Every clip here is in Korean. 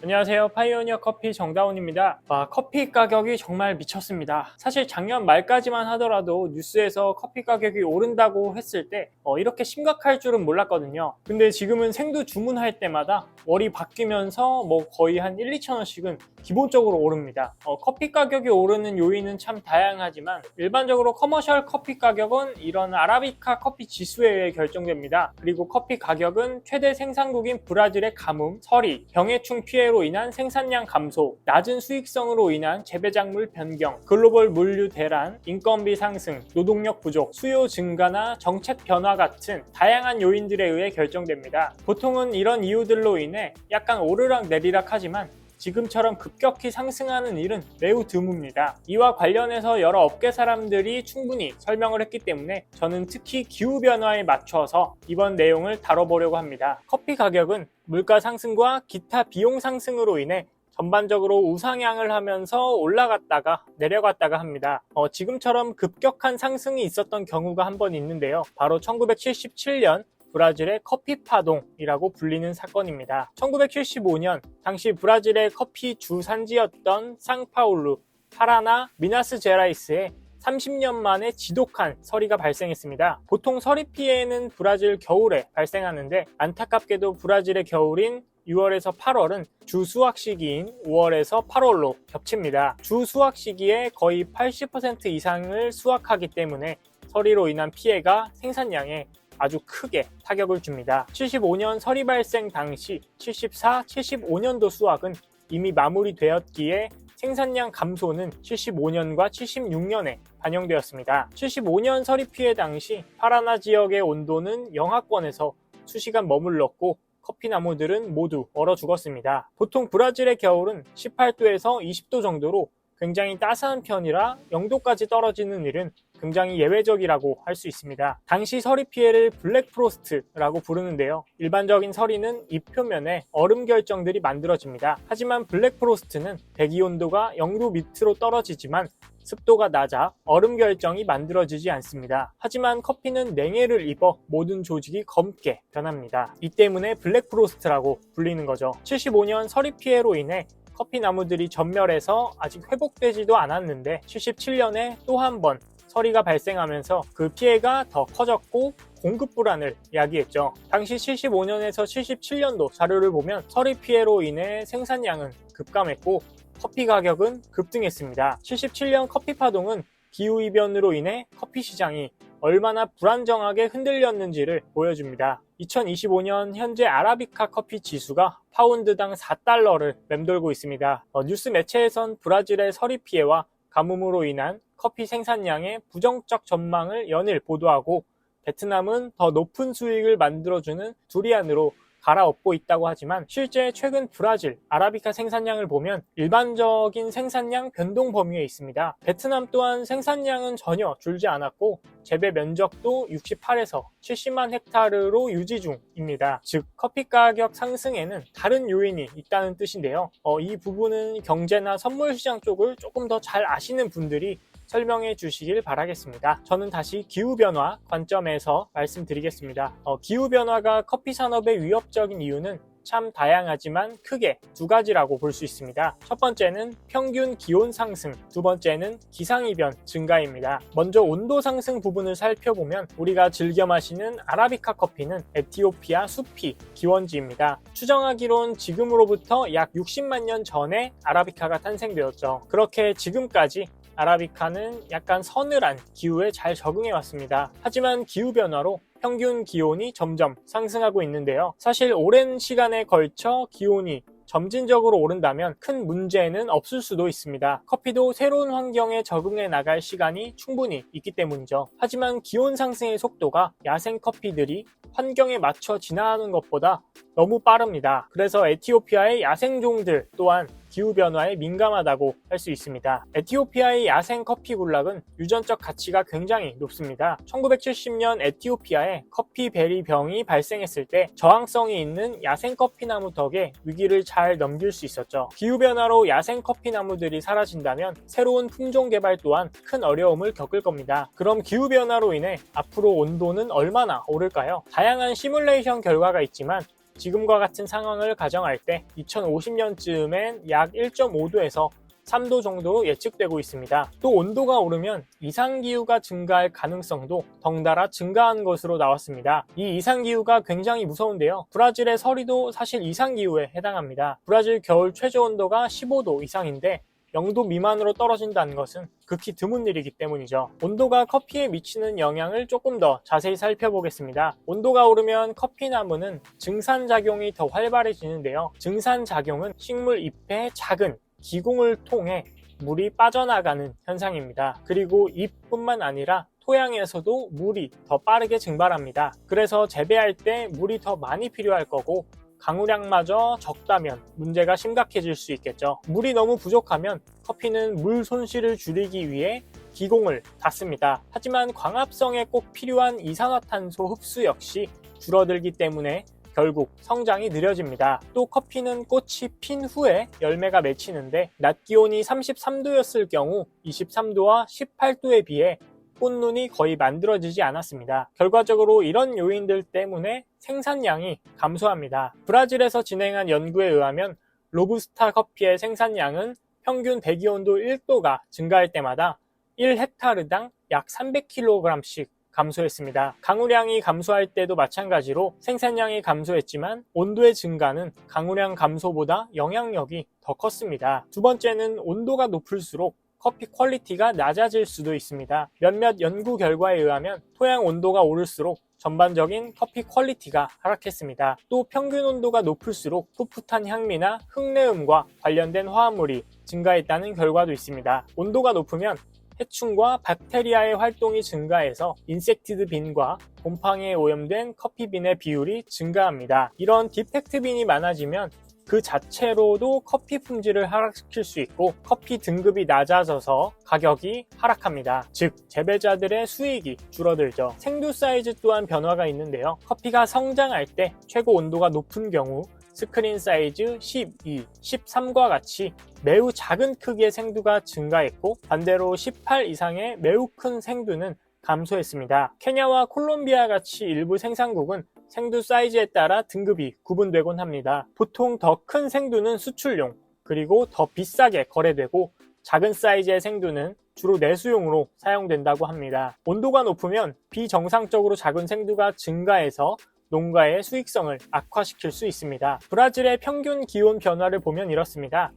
안녕하세요. 파이오니어 커피 정다운입니다. 커피 가격이 정말 미쳤습니다. 사실 작년 말까지만 하더라도 뉴스에서 커피 가격이 오른다고 했을 때 이렇게 심각할 줄은 몰랐거든요. 근데 지금은 생두 주문할 때마다 월이 바뀌면서 거의 한 1, 2천 원씩은 기본적으로 오릅니다. 커피 가격이 오르는 요인은 참 다양하지만 일반적으로 커머셜 커피 가격은 이런 아라비카 커피 지수에 의해 결정됩니다. 그리고 커피 가격은 최대 생산국인 브라질의 가뭄, 서리, 병해충 피해로 인한 생산량 감소, 낮은 수익성으로 인한 재배작물 변경, 글로벌 물류 대란, 인건비 상승, 노동력 부족, 수요 증가나 정책 변화 같은 다양한 요인들에 의해 결정됩니다. 보통은 이런 이유들로 인해 약간 오르락 내리락 하지만 지금처럼 급격히 상승하는 일은 매우 드뭅니다. 이와 관련해서 여러 업계 사람들이 충분히 설명을 했기 때문에 저는 특히 기후변화에 맞춰서 이번 내용을 다뤄보려고 합니다. 커피 가격은 물가 상승과 기타 비용 상승으로 인해 전반적으로 우상향을 하면서 올라갔다가 내려갔다가 합니다. 지금처럼 급격한 상승이 있었던 경우가 한 번 있는데요. 바로 1977년 브라질의 커피 파동이라고 불리는 사건입니다. 1975년 당시 브라질의 커피 주산지였던 상파울루, 파라나, 미나스제라이스에 30년 만에 지독한 서리가 발생했습니다. 보통 서리 피해는 브라질 겨울에 발생하는데 안타깝게도 브라질의 겨울인 6월에서 8월은 주 수확 시기인 5월에서 8월로 겹칩니다. 주 수확 시기에 거의 80% 이상을 수확하기 때문에 서리로 인한 피해가 생산량에 아주 크게 타격을 줍니다. 75년 서리 발생 당시 74, 75년도 수확은 이미 마무리되었기에 생산량 감소는 75년과 76년에 반영되었습니다. 75년 서리 피해 당시 파라나 지역의 온도는 영하권에서 수시간 머물렀고 커피나무들은 모두 얼어 죽었습니다. 보통 브라질의 겨울은 18도에서 20도 정도로 굉장히 따스한 편이라 0도까지 떨어지는 일은 굉장히 예외적이라고 할 수 있습니다. 당시 서리 피해를 블랙 프로스트라고 부르는데요. 일반적인 서리는 잎 표면에 얼음 결정들이 만들어집니다. 하지만 블랙 프로스트는 대기 온도가 0도 밑으로 떨어지지만 습도가 낮아 얼음 결정이 만들어지지 않습니다. 하지만 커피는 냉해를 입어 모든 조직이 검게 변합니다. 이 때문에 블랙 프로스트라고 불리는 거죠. 75년 서리 피해로 인해 커피 나무들이 전멸해서 아직 회복되지도 않았는데 77년에 또 한 번 서리가 발생하면서 그 피해가 더 커졌고 공급 불안을 야기했죠. 당시 75년에서 77년도 자료를 보면 서리 피해로 인해 생산량은 급감했고 커피 가격은 급등했습니다. 77년 커피 파동은 기후이변으로 인해 커피 시장이 얼마나 불안정하게 흔들렸는지를 보여줍니다. 2025년 현재 아라비카 커피 지수가 파운드당 4달러를 맴돌고 있습니다. 뉴스 매체에선 브라질의 서리 피해와 가뭄으로 인한 커피 생산량의 부정적 전망을 연일 보도하고 베트남은 더 높은 수익을 만들어주는 두리안으로 갈아엎고 있다고 하지만 실제 최근 브라질 아라비카 생산량을 보면 일반적인 생산량 변동 범위에 있습니다. 베트남 또한 생산량은 전혀 줄지 않았고 재배 면적도 68에서 70만 헥타르로 유지 중입니다. 즉 커피 가격 상승에는 다른 요인이 있다는 뜻인데요. 이 부분은 경제나 선물 시장 쪽을 조금 더 잘 아시는 분들이 설명해 주시길 바라겠습니다. 저는 다시 기후변화 관점에서 말씀드리겠습니다. 기후변화가 커피 산업에 위협적인 이유는 참 다양하지만 크게 두 가지라고 볼 수 있습니다. 첫 번째는 평균 기온 상승, 두 번째는 기상이변 증가입니다. 먼저 온도 상승 부분을 살펴보면 우리가 즐겨 마시는 아라비카 커피는 에티오피아 숲이 기원지입니다. 추정하기론 지금으로부터 약 60만 년 전에 아라비카가 탄생되었죠. 그렇게 지금까지 아라비카는 약간 서늘한 기후에 잘 적응해 왔습니다. 하지만 기후변화로 평균 기온이 점점 상승하고 있는데요. 사실 오랜 시간에 걸쳐 기온이 점진적으로 오른다면 큰 문제는 없을 수도 있습니다. 커피도 새로운 환경에 적응해 나갈 시간이 충분히 있기 때문이죠. 하지만 기온 상승의 속도가 야생 커피들이 환경에 맞춰 진화하는 것보다 너무 빠릅니다. 그래서 에티오피아의 야생종들 또한 기후변화에 민감하다고 할 수 있습니다. 에티오피아의 야생 커피 군락은 유전적 가치가 굉장히 높습니다. 1970년 에티오피아에 커피베리병이 발생했을 때 저항성이 있는 야생 커피나무 덕에 위기를 잘 넘길 수 있었죠. 기후변화로 야생 커피나무들이 사라진다면 새로운 품종 개발 또한 큰 어려움을 겪을 겁니다. 그럼 기후변화로 인해 앞으로 온도는 얼마나 오를까요? 다양한 시뮬레이션 결과가 있지만 지금과 같은 상황을 가정할 때 2050년쯤엔 약 1.5도에서 3도 정도로 예측되고 있습니다. 또 온도가 오르면 이상기후가 증가할 가능성도 덩달아 증가한 것으로 나왔습니다. 이 이상기후가 굉장히 무서운데요. 브라질의 서리도 사실 이상기후에 해당합니다. 브라질 겨울 최저온도가 15도 이상인데 0도 미만으로 떨어진다는 것은 극히 드문 일이기 때문이죠. 온도가 커피에 미치는 영향을 조금 더 자세히 살펴보겠습니다. 온도가 오르면 커피나무는 증산작용이 더 활발해지는데요. 증산작용은 식물 잎의 작은 기공을 통해 물이 빠져나가는 현상입니다. 그리고 잎뿐만 아니라 토양에서도 물이 더 빠르게 증발합니다. 그래서 재배할 때 물이 더 많이 필요할 거고 강우량마저 적다면 문제가 심각해질 수 있겠죠. 물이 너무 부족하면 커피는 물 손실을 줄이기 위해 기공을 닫습니다. 하지만 광합성에 꼭 필요한 이산화탄소 흡수 역시 줄어들기 때문에 결국 성장이 느려집니다. 또 커피는 꽃이 핀 후에 열매가 맺히는데 낮 기온이 33도였을 경우 23도와 18도에 비해 꽃눈이 거의 만들어지지 않았습니다. 결과적으로 이런 요인들 때문에 생산량이 감소합니다. 브라질에서 진행한 연구에 의하면 로부스타 커피의 생산량은 평균 대기온도 1도가 증가할 때마다 1헥타르당 약 300kg씩 감소했습니다. 강우량이 감소할 때도 마찬가지로 생산량이 감소했지만 온도의 증가는 강우량 감소보다 영향력이 더 컸습니다. 두 번째는 온도가 높을수록 커피 퀄리티가 낮아질 수도 있습니다. 몇몇 연구 결과에 의하면 토양 온도가 오를수록 전반적인 커피 퀄리티가 하락했습니다. 또 평균 온도가 높을수록 풋풋한 향미나 흙내음과 관련된 화합물이 증가했다는 결과도 있습니다. 온도가 높으면 해충과 박테리아의 활동이 증가해서 인섹티드 빈과 곰팡이에 오염된 커피빈의 비율이 증가합니다. 이런 디펙트 빈이 많아지면 그 자체로도 커피 품질을 하락시킬 수 있고 커피 등급이 낮아져서 가격이 하락합니다. 즉 재배자들의 수익이 줄어들죠. 생두 사이즈 또한 변화가 있는데요. 커피가 성장할 때 최고 온도가 높은 경우 스크린 사이즈 12, 13과 같이 매우 작은 크기의 생두가 증가했고 반대로 18 이상의 매우 큰 생두는 감소했습니다. 케냐와 콜롬비아 같이 일부 생산국은 생두 사이즈에 따라 등급이 구분되곤 합니다. 보통 더 큰 생두는 수출용, 그리고 더 비싸게 거래되고 작은 사이즈의 생두는 주로 내수용으로 사용된다고 합니다. 온도가 높으면 비정상적으로 작은 생두가 증가해서 농가의 수익성을 악화시킬 수 있습니다. 브라질의 평균 기온 변화를 보면 이렇습니다.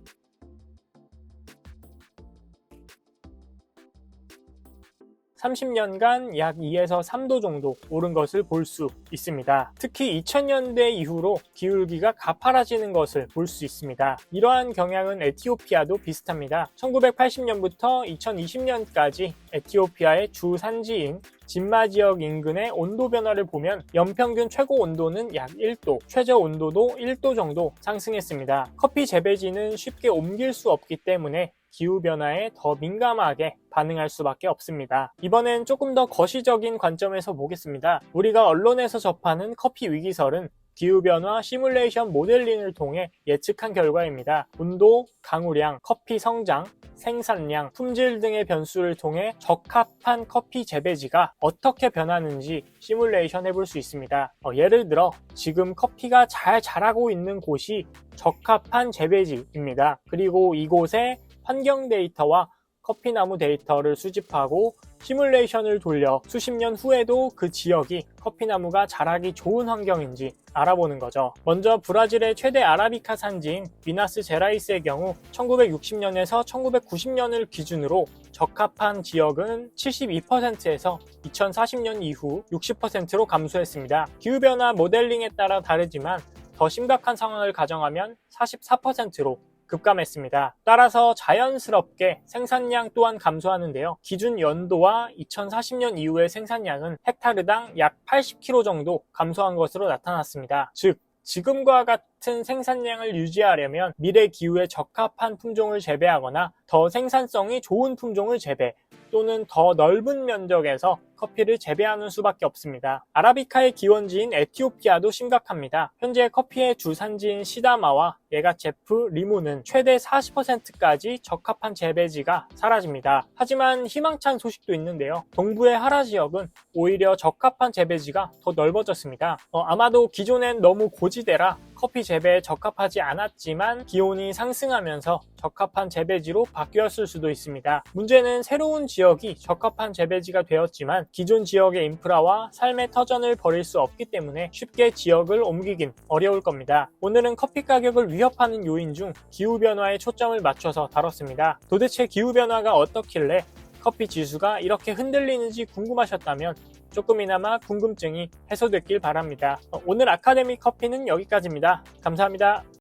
30년간 약 2에서 3도 정도 오른 것을 볼 수 있습니다. 특히 2000년대 이후로 기울기가 가파라지는 것을 볼 수 있습니다. 이러한 경향은 에티오피아도 비슷합니다. 1980년부터 2020년까지 에티오피아의 주 산지인 진마 지역 인근의 온도 변화를 보면 연평균 최고 온도는 약 1도, 최저 온도도 1도 정도 상승했습니다. 커피 재배지는 쉽게 옮길 수 없기 때문에 기후변화에 더 민감하게 반응할 수밖에 없습니다. 이번엔 조금 더 거시적인 관점에서 보겠습니다. 우리가 언론에서 접하는 커피 위기설은 기후변화 시뮬레이션 모델링을 통해 예측한 결과입니다. 온도, 강우량, 커피 성장, 생산량, 품질 등의 변수를 통해 적합한 커피 재배지가 어떻게 변하는지 시뮬레이션 해볼 수 있습니다. 예를 들어 지금 커피가 잘 자라고 있는 곳이 적합한 재배지입니다. 그리고 이곳에 환경 데이터와 커피나무 데이터를 수집하고 시뮬레이션을 돌려 수십 년 후에도 그 지역이 커피나무가 자라기 좋은 환경인지 알아보는 거죠. 먼저 브라질의 최대 아라비카 산지인 미나스 제라이스의 경우 1960년에서 1990년을 기준으로 적합한 지역은 72%에서 2040년 이후 60%로 감소했습니다. 기후변화 모델링에 따라 다르지만 더 심각한 상황을 가정하면 44%로 급감했습니다. 따라서 자연스럽게 생산량 또한 감소하는데요. 기준 연도와 2040년 이후의 생산량은 헥타르당 약 80kg 정도 감소한 것으로 나타났습니다. 즉, 지금과 같은 생산량을 유지하려면 미래 기후에 적합한 품종을 재배하거나 더 생산성이 좋은 품종을 재배, 또는 더 넓은 면적에서 커피를 재배하는 수밖에 없습니다. 아라비카의 기원지인 에티오피아도 심각합니다. 현재 커피의 주산지인 시다마와 네가체프, 리무는 최대 40%까지 적합한 재배지가 사라집니다. 하지만 희망찬 소식도 있는데요. 동부의 하라 지역은 오히려 적합한 재배지가 더 넓어졌습니다. 아마도 기존엔 너무 고지대라 커피 재배에 적합하지 않았지만 기온이 상승하면서 적합한 재배지로 바뀌었을 수도 있습니다. 문제는 새로운 지역이 적합한 재배지가 되었지만 기존 지역의 인프라와 삶의 터전을 버릴 수 없기 때문에 쉽게 지역을 옮기긴 어려울 겁니다. 오늘은 커피 가격을 위협하는 요인 중 기후변화에 초점을 맞춰서 다뤘습니다. 도대체 기후변화가 어떻길래 커피 지수가 이렇게 흔들리는지 궁금하셨다면 조금이나마 궁금증이 해소됐길 바랍니다. 오늘 아카데미 커피는 여기까지입니다. 감사합니다.